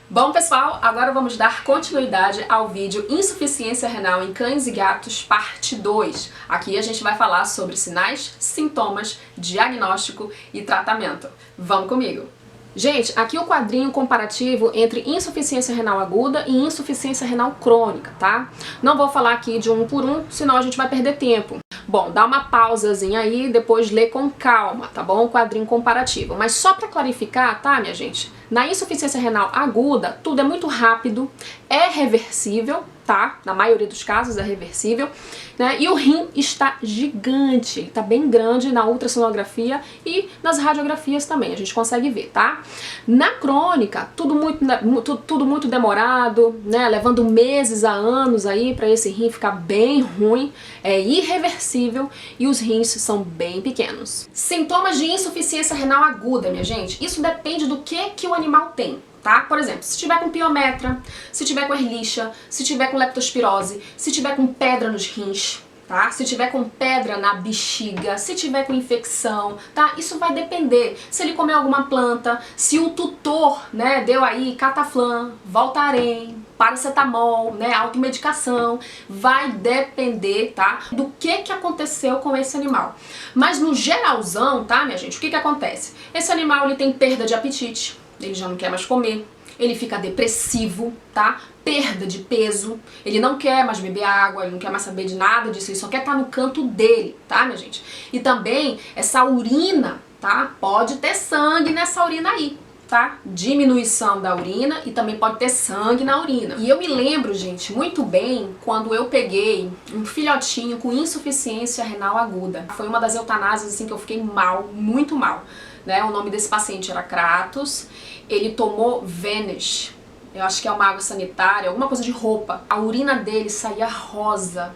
Bom, pessoal, agora vamos dar continuidade ao vídeo Insuficiência Renal em Cães e Gatos, parte 2. Aqui a gente vai falar sobre sinais, sintomas, diagnóstico e tratamento. Vamos comigo! Gente, aqui o quadrinho comparativo entre insuficiência renal aguda e insuficiência renal crônica, tá? Não vou falar aqui de um por um, senão a gente vai perder tempo. Bom, dá uma pausazinha aí, depois lê com calma, tá bom? O quadrinho comparativo. Mas só pra clarificar, tá, minha gente? Na insuficiência renal aguda, tudo é muito rápido, é reversível, tá? Na maioria dos casos é reversível, né? E o rim está gigante, ele tá bem grande na ultrassonografia e nas radiografias também, a gente consegue ver, tá? Na crônica, tudo muito demorado, né? Levando meses a anos aí para esse rim ficar bem ruim, é irreversível e os rins são bem pequenos. Sintomas de insuficiência renal aguda, minha gente, isso depende do que o animal tem. Tá? Por exemplo, se tiver com piometra, se tiver com erlicha, se tiver com leptospirose, se tiver com pedra nos rins, tá? Se tiver com pedra na bexiga, se tiver com infecção, tá? Isso vai depender. Se ele comeu alguma planta, se o tutor, né, deu aí cataflã, Voltaren, paracetamol, né, automedicação, vai depender, tá, do que aconteceu com esse animal. Mas no geralzão, tá, minha gente, o que acontece? Esse animal, ele tem perda de apetite, ele já não quer mais comer, ele fica depressivo, tá? Perda de peso, ele não quer mais beber água, ele não quer mais saber de nada disso, ele só quer estar no canto dele, tá, minha gente? E também essa urina, tá? Pode ter sangue nessa urina aí, tá? Diminuição da urina e também pode ter sangue na urina. E eu me lembro, gente, muito bem quando eu peguei um filhotinho com insuficiência renal aguda. Foi uma das eutanásias assim que eu fiquei mal, muito mal. Né? O nome desse paciente era Kratos, ele tomou Vanish, eu acho que é uma água sanitária, alguma coisa de roupa. A urina dele saía rosa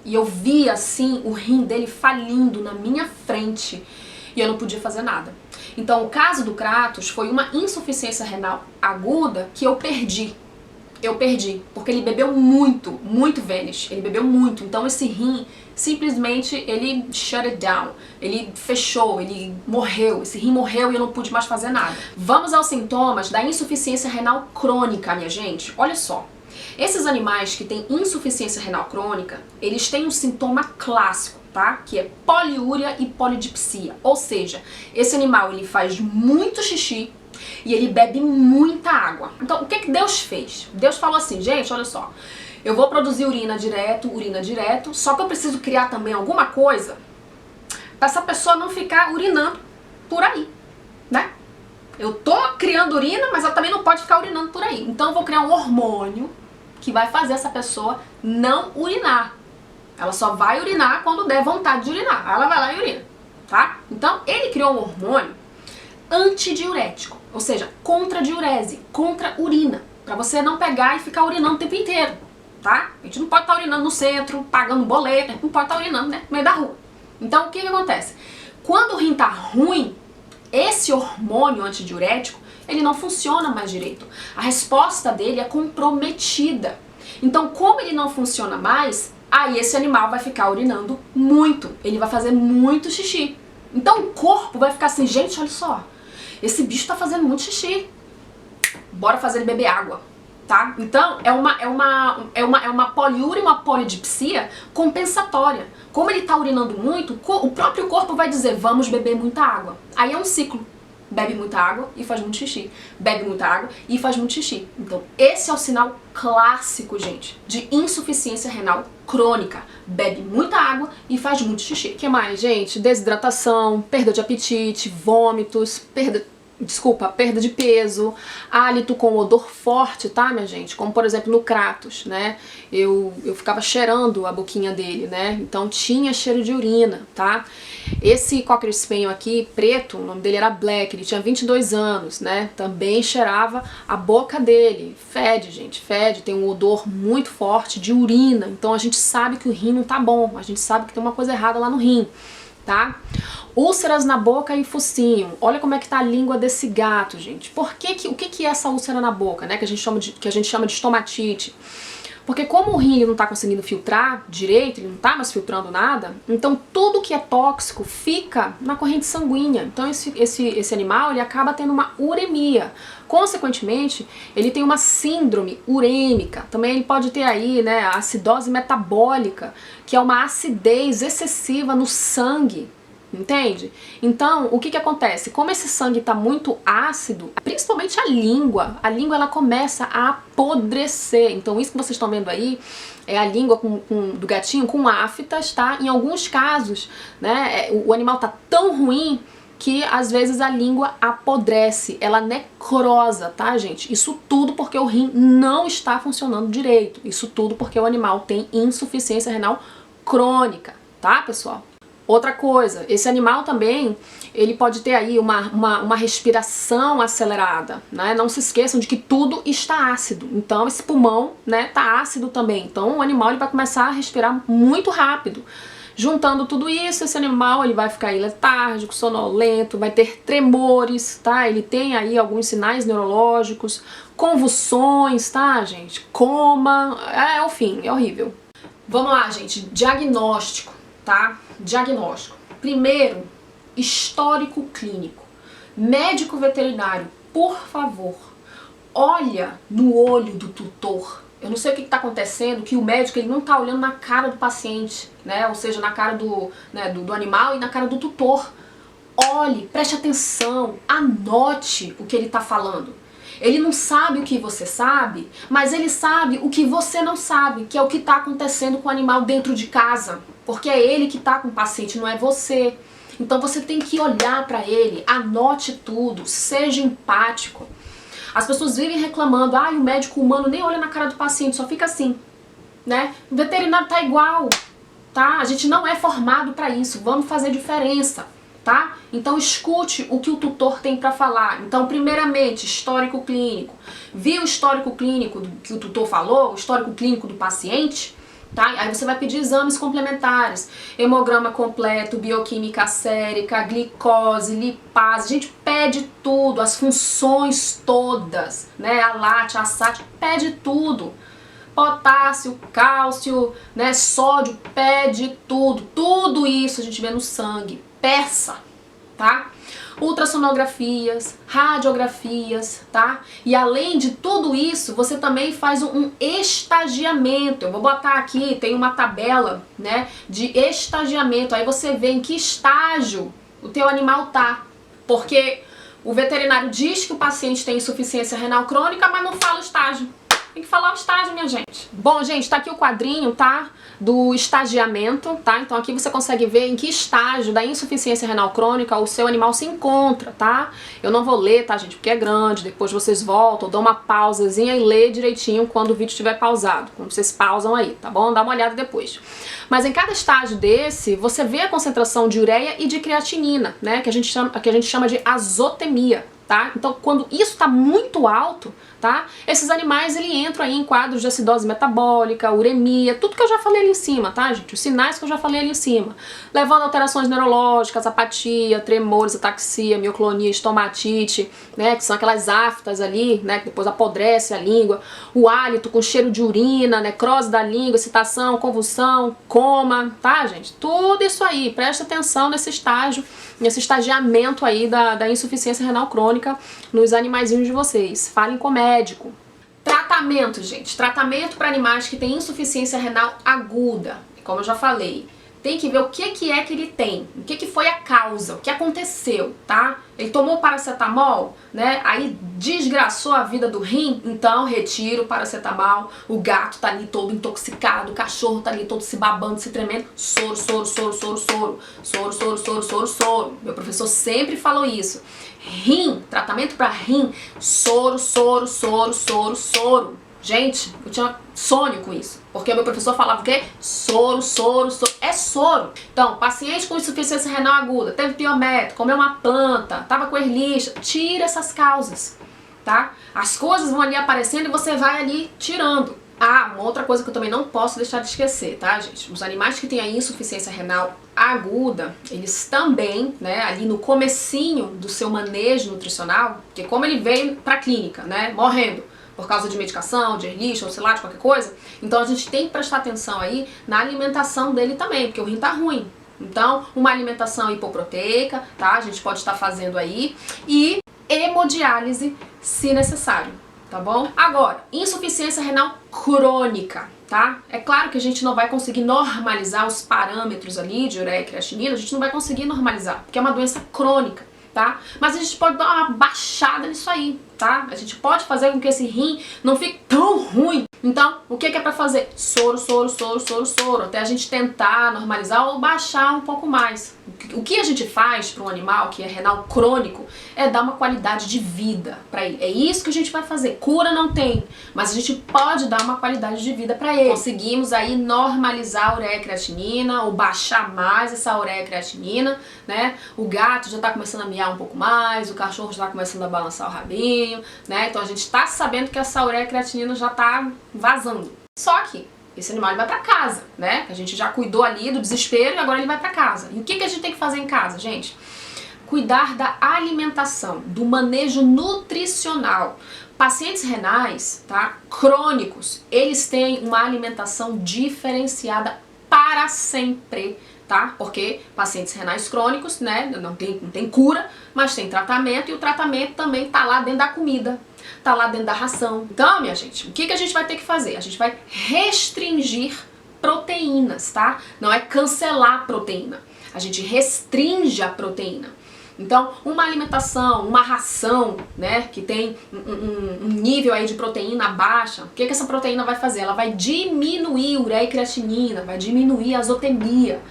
e eu via assim o rim dele falindo na minha frente e eu não podia fazer nada. Então o caso do Kratos foi uma insuficiência renal aguda que eu perdi. Porque ele bebeu muito Vanish, ele bebeu muito, então esse rim simplesmente ele shut it down, ele fechou, ele morreu, esse rim morreu e eu não pude mais fazer nada. Vamos aos sintomas da insuficiência renal crônica, minha gente. Olha só, esses animais que têm insuficiência renal crônica, eles têm um sintoma clássico, tá? Que é poliúria e polidipsia, ou seja, esse animal ele faz muito xixi e ele bebe muita água. Então, o que Deus fez? Deus falou assim, gente, olha só, eu vou produzir urina direto, só que eu preciso criar também alguma coisa para essa pessoa não ficar urinando por aí, né? Eu tô criando urina, mas ela também não pode ficar urinando por aí. Então eu vou criar um hormônio que vai fazer essa pessoa não urinar. Ela só vai urinar quando der vontade de urinar. Aí ela vai lá e urina, tá? Então ele criou um hormônio antidiurético, ou seja, contra diurese, contra urina, pra você não pegar e ficar urinando o tempo inteiro, tá? A gente não pode estar urinando no centro, pagando boleto, não pode estar urinando, né, no meio da rua. Então o que acontece? Quando o rim tá ruim, esse hormônio antidiurético, ele não funciona mais direito. A resposta dele é comprometida. Então, como ele não funciona mais, aí esse animal vai ficar urinando muito, ele vai fazer muito xixi. Então o corpo vai ficar assim, gente, olha só, esse bicho tá fazendo muito xixi, bora fazer ele beber água, tá? Então é uma poliúria e uma polidipsia compensatória. Como ele tá urinando muito, o próprio corpo vai dizer, vamos beber muita água. Aí é um ciclo, bebe muita água e faz muito xixi, bebe muita água e faz muito xixi. Então esse é o sinal clássico, gente, de insuficiência renal crônica. Bebe muita água e faz muito xixi. O que mais, gente? Desidratação, perda de apetite, vômitos, perda de peso, hálito com odor forte, tá, minha gente? Como, por exemplo, no Kratos, né? Eu ficava cheirando a boquinha dele, né? Então tinha cheiro de urina, tá? Esse Cocker Spaniel aqui, preto, o nome dele era Black, ele tinha 22 anos, né? Também cheirava a boca dele. Fede, gente, fede, tem um odor muito forte de urina. Então a gente sabe que o rim não tá bom, a gente sabe que tem uma coisa errada lá no rim, tá? Úlceras na boca e focinho. Olha como é que tá a língua desse gato, gente. O que é essa úlcera na boca, né? Que a gente chama de estomatite. Porque como o rim ele não está conseguindo filtrar direito, ele não está mais filtrando nada, então tudo que é tóxico fica na corrente sanguínea. Então esse animal ele acaba tendo uma uremia. Consequentemente, ele tem uma síndrome urêmica. Também ele pode ter aí, né, a acidose metabólica, que é uma acidez excessiva no sangue. Entende? Então, o que acontece? Como esse sangue está muito ácido, principalmente a língua ela começa a apodrecer. Então, isso que vocês estão vendo aí é a língua do gatinho com aftas, tá? Em alguns casos, né, o animal tá tão ruim que às vezes a língua apodrece, ela necrosa, tá, gente? Isso tudo porque o rim não está funcionando direito. Isso tudo porque o animal tem insuficiência renal crônica, tá, pessoal? Outra coisa, esse animal também, ele pode ter aí uma respiração acelerada, né? Não se esqueçam de que tudo está ácido. Então esse pulmão, né, tá ácido também. Então o animal ele vai começar a respirar muito rápido. Juntando tudo isso, esse animal ele vai ficar aí letárgico, sonolento, vai ter tremores, tá? Ele tem aí alguns sinais neurológicos, convulsões, tá, gente? Coma, é o fim, é horrível. Vamos lá, gente, diagnóstico, tá? Diagnóstico. Primeiro, histórico clínico. Médico veterinário, por favor, olha no olho do tutor. Eu não sei o que está acontecendo, que o médico ele não está olhando na cara do paciente, né? Ou seja, na cara do animal e na cara do tutor. Olhe, preste atenção, anote o que ele está falando. Ele não sabe o que você sabe, mas ele sabe o que você não sabe, que é o que está acontecendo com o animal dentro de casa. Porque é ele que está com o paciente, não é você. Então você tem que olhar para ele, anote tudo, seja empático. As pessoas vivem reclamando, o médico humano nem olha na cara do paciente, só fica assim, né? O veterinário tá igual, tá? A gente não é formado para isso, vamos fazer diferença, tá? Então escute o que o tutor tem para falar. Então, primeiramente, histórico clínico. Viu o histórico clínico que o tutor falou, o histórico clínico do paciente? Tá? Aí você vai pedir exames complementares, hemograma completo, bioquímica sérica, glicose, lipase, a gente pede tudo, as funções todas, né? A LAT, a SAT, pede tudo. Potássio, cálcio, né? Sódio, pede tudo. Tudo isso a gente vê no sangue. Peça, tá? Ultrassonografias, radiografias, tá? E além de tudo isso, você também faz um estagiamento. Eu vou botar aqui, tem uma tabela, né, de estagiamento. Aí você vê em que estágio o teu animal tá. Porque o veterinário diz que o paciente tem insuficiência renal crônica, mas não fala o estágio. Tem que falar o estágio, minha gente. Bom, gente, tá aqui o quadrinho, tá? Do estagiamento, tá? Então aqui você consegue ver em que estágio da insuficiência renal crônica o seu animal se encontra, tá? Eu não vou ler, tá, gente? Porque é grande, depois vocês voltam, dão uma pausazinha e lê direitinho quando o vídeo estiver pausado. Quando vocês pausam aí, tá bom? Dá uma olhada depois. Mas em cada estágio desse, você vê a concentração de ureia e de creatinina, né? Que a gente chama de azotemia, tá? Então quando isso tá muito alto, tá? Esses animais ele entram aí em quadros de acidose metabólica, uremia, tudo que eu já falei ali em cima, tá, gente? Os sinais que eu já falei ali em cima, levando a alterações neurológicas, apatia, tremores, ataxia, mioclonia, estomatite, né, que são aquelas aftas ali, né, que depois apodrece a língua, o hálito com cheiro de urina, necrose da língua, excitação, convulsão, coma, tá, gente? Tudo isso aí, presta atenção nesse estágio, nesse estagiamento aí da insuficiência renal crônica nos animaizinhos de vocês. Falem com o médico. Tratamento, gente. Tratamento para animais que têm insuficiência renal aguda. Como eu já falei, tem que ver o que é que ele tem, o que foi a causa, o que aconteceu, tá? Ele tomou paracetamol, né? Aí desgraçou a vida do rim, então retira o paracetamol, o gato tá ali todo intoxicado, o cachorro tá ali todo se babando, se tremendo, soro, soro, soro, soro, soro, soro, soro, soro, soro, soro. Meu professor sempre falou isso. Rim, tratamento para rim, soro, soro, soro, soro, soro. Gente, eu tinha sonho com isso, porque o meu professor falava o quê? Soro, soro, soro. É soro. Então, paciente com insuficiência renal aguda, teve piometo, comeu uma planta, tava com erlicha, tira essas causas, tá? As coisas vão ali aparecendo e você vai ali tirando. Uma outra coisa que eu também não posso deixar de esquecer, tá, gente? Os animais que têm a insuficiência renal aguda, eles também, né, ali no comecinho do seu manejo nutricional, porque como ele veio pra clínica, né, morrendo, por causa de medicação, de lixo, ou sei lá, de qualquer coisa. Então a gente tem que prestar atenção aí na alimentação dele também, porque o rim tá ruim. Então, uma alimentação hipoproteica, tá? A gente pode estar fazendo aí. E hemodiálise, se necessário, tá bom? Agora, insuficiência renal crônica, tá? É claro que a gente não vai conseguir normalizar os parâmetros ali de ureia e creatinina, a gente não vai conseguir normalizar, porque é uma doença crônica, tá? Mas a gente pode dar uma baixada nisso aí, tá? A gente pode fazer com que esse rim não fique tão ruim. Então, o que é pra fazer? Soro, soro, soro, soro, soro, até a gente tentar normalizar ou baixar um pouco mais. O que a gente faz para um animal que é renal crônico é dar uma qualidade de vida para ele. É isso que a gente vai fazer. Cura não tem, mas a gente pode dar uma qualidade de vida para ele. Conseguimos aí normalizar a ureia e creatinina ou baixar mais essa ureia e creatinina, né? O gato já tá começando a miar um pouco mais, o cachorro já tá começando a balançar o rabinho, né? Então a gente tá sabendo que essa ureia e creatinina já tá vazando. Só que esse animal ele vai pra casa, né? A gente já cuidou ali do desespero e agora ele vai pra casa. E o que a gente tem que fazer em casa, gente? Cuidar da alimentação, do manejo nutricional. Pacientes renais, tá? Crônicos, eles têm uma alimentação diferenciada para sempre, tá? Porque pacientes renais crônicos, né? Não tem cura, mas tem tratamento e o tratamento também tá lá dentro da comida. Tá lá dentro da ração. Então, minha gente, o que a gente vai ter que fazer? A gente vai restringir proteínas, tá? Não é cancelar a proteína. A gente restringe a proteína. Então, uma alimentação, uma ração, né, que tem um nível aí de proteína baixa, o que essa proteína vai fazer? Ela vai diminuir ureia e creatinina, vai diminuir a azotemia,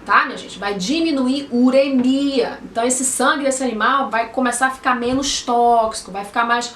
tá, minha gente? Vai diminuir uremia. Então, esse sangue desse animal vai começar a ficar menos tóxico, vai ficar mais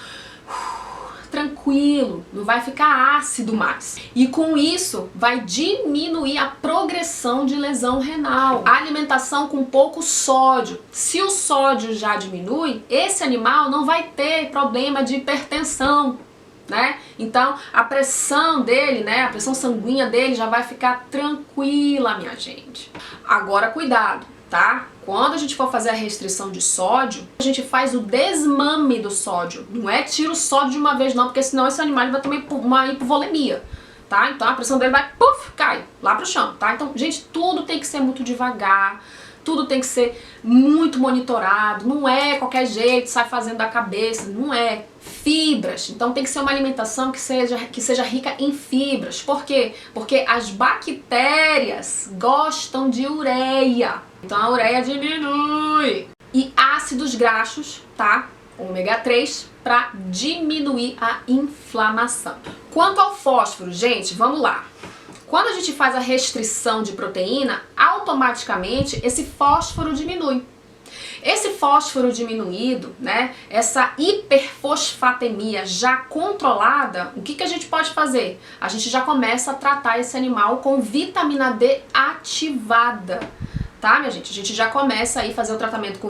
tranquilo, não vai ficar ácido mais. E com isso vai diminuir a progressão de lesão renal. A alimentação com pouco sódio. Se o sódio já diminui, esse animal não vai ter problema de hipertensão, né? Então a pressão dele, né, a pressão sanguínea dele já vai ficar tranquila, minha gente. Agora cuidado, tá? Quando a gente for fazer a restrição de sódio, a gente faz o desmame do sódio. Não é tira o sódio de uma vez não, porque senão esse animal vai ter uma hipovolemia, tá? Então a pressão dele vai, cai lá pro chão, tá? Então, gente, tudo tem que ser muito devagar, tudo tem que ser muito monitorado, não é qualquer jeito, sai fazendo da cabeça, não é. Fibras, então tem que ser uma alimentação que seja rica em fibras. Por quê? Porque as bactérias gostam de ureia, então a ureia diminui. E ácidos graxos, tá? Ômega 3, para diminuir a inflamação. Quanto ao fósforo, gente, vamos lá. Quando a gente faz a restrição de proteína, automaticamente esse fósforo diminui. Esse fósforo diminuído, né, essa hiperfosfatemia já controlada, o que a gente pode fazer? A gente já começa a tratar esse animal com vitamina D ativada, tá, minha gente? A gente já começa aí a fazer o tratamento com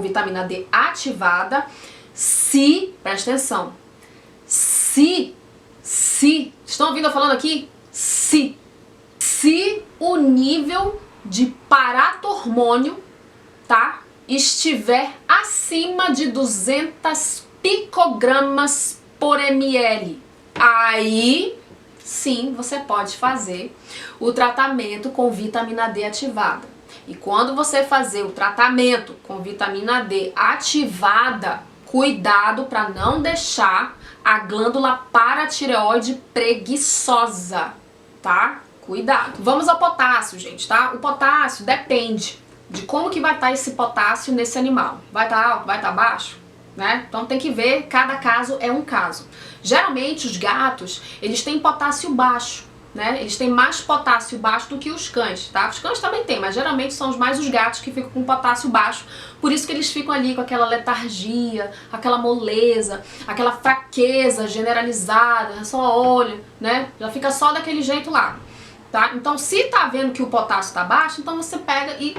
vitamina D ativada se, presta atenção, se, estão ouvindo eu falando aqui? Se o nível de paratormônio, tá, estiver acima de 200 picogramas por ml. Aí, sim, você pode fazer o tratamento com vitamina D ativada. E quando você fazer o tratamento com vitamina D ativada, cuidado para não deixar a glândula paratireoide preguiçosa, tá? Cuidado. Vamos ao potássio, gente, tá? O potássio depende de como que vai estar esse potássio nesse animal. Vai estar alto, vai estar baixo, né? Então tem que ver, cada caso é um caso. Geralmente os gatos, eles têm potássio baixo, né? Eles têm mais potássio baixo do que os cães, tá? Os cães também têm, mas geralmente são mais os gatos que ficam com potássio baixo. Por isso que eles ficam ali com aquela letargia, aquela moleza, aquela fraqueza generalizada, só olho, né? Já fica só daquele jeito lá, tá? Então se tá vendo que o potássio tá baixo, então você pega e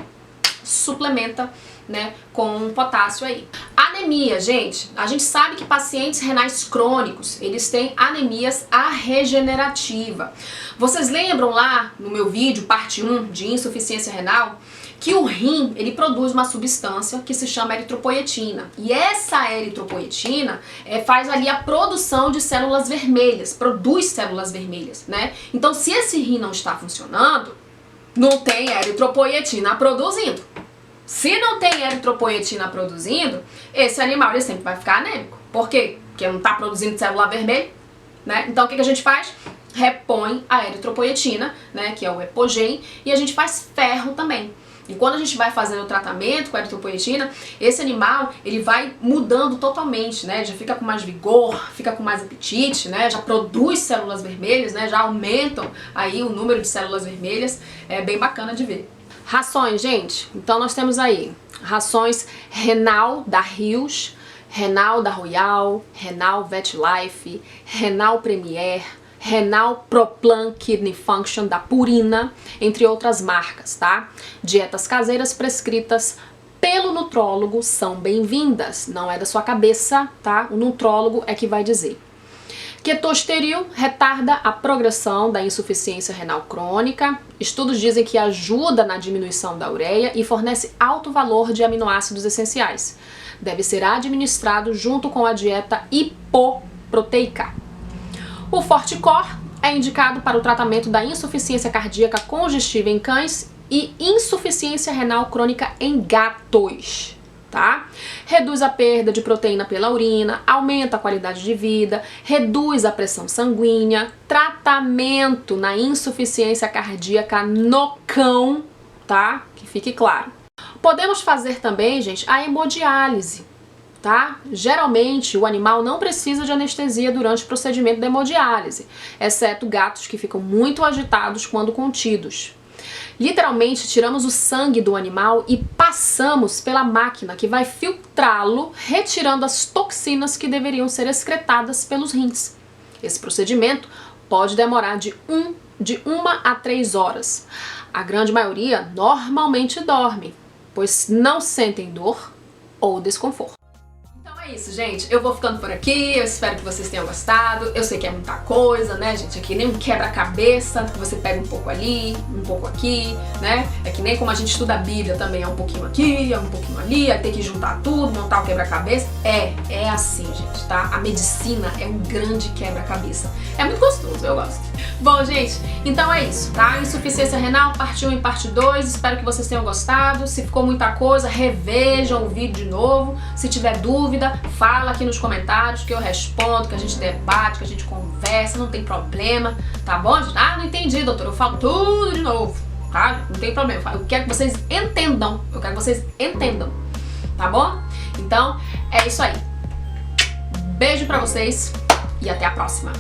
suplementa, né, com potássio aí. Anemia, gente, a gente sabe que pacientes renais crônicos, eles têm anemias regenerativa. Vocês lembram lá no meu vídeo, parte 1 de insuficiência renal, que o rim, ele produz uma substância que se chama eritropoietina. E essa eritropoietina faz ali a produção de células vermelhas, produz células vermelhas, né? Então, se esse rim não está funcionando, não tem eritropoietina produzindo. Se não tem eritropoietina produzindo, esse animal ele sempre vai ficar anêmico. Por quê? Porque não está produzindo célula vermelha, né? Então, o que a gente faz? Repõe a eritropoietina, né, que é o Epogen, e a gente faz ferro também. E quando a gente vai fazendo o tratamento com a eritropoietina, esse animal, ele vai mudando totalmente, né? Já fica com mais vigor, fica com mais apetite, né? Já produz células vermelhas, né? Já aumentam aí o número de células vermelhas. É bem bacana de ver. Rações, gente. Então nós temos aí rações Renal da Rios, Renal da Royal, Renal Vet Life, Renal Premier, Renal Proplan Kidney Function da Purina, entre outras marcas, tá? Dietas caseiras prescritas pelo nutrólogo são bem-vindas, não é da sua cabeça, tá? O nutrólogo é que vai dizer. Ketosteril retarda a progressão da insuficiência renal crônica. Estudos dizem que ajuda na diminuição da ureia e fornece alto valor de aminoácidos essenciais. Deve ser administrado junto com a dieta hipoproteica. O Forticor é indicado para o tratamento da insuficiência cardíaca congestiva em cães e insuficiência renal crônica em gatos, tá? Reduz a perda de proteína pela urina, aumenta a qualidade de vida, reduz a pressão sanguínea, tratamento na insuficiência cardíaca no cão, tá? Que fique claro. Podemos fazer também, gente, a hemodiálise. Tá? Geralmente o animal não precisa de anestesia durante o procedimento da hemodiálise, exceto gatos que ficam muito agitados quando contidos. Literalmente tiramos o sangue do animal e passamos pela máquina que vai filtrá-lo, retirando as toxinas que deveriam ser excretadas pelos rins. Esse procedimento pode demorar de 1 a 3 horas. A grande maioria normalmente dorme, pois não sentem dor ou desconforto. É isso, gente. Eu vou ficando por aqui. Eu espero que vocês tenham gostado. Eu sei que é muita coisa, né, gente? É que nem um quebra-cabeça, que você pega um pouco ali, um pouco aqui, né? É que nem como a gente estuda a Bíblia também, é um pouquinho aqui, é um pouquinho ali, aí tem que juntar tudo, montar o quebra-cabeça. É assim, gente, tá? A medicina é um grande quebra-cabeça. É muito gostoso, eu gosto. Bom, gente, então é isso, tá? Insuficiência renal, parte 1 e parte 2. Espero que vocês tenham gostado. Se ficou muita coisa, revejam o vídeo de novo. Se tiver dúvida, fala aqui nos comentários que eu respondo, que a gente debate, que a gente conversa, não tem problema, tá bom, gente? Ah, não entendi, doutor, eu falo tudo de novo, tá? Não tem problema, eu quero que vocês entendam, tá bom? Então, é isso aí. Beijo pra vocês e até a próxima.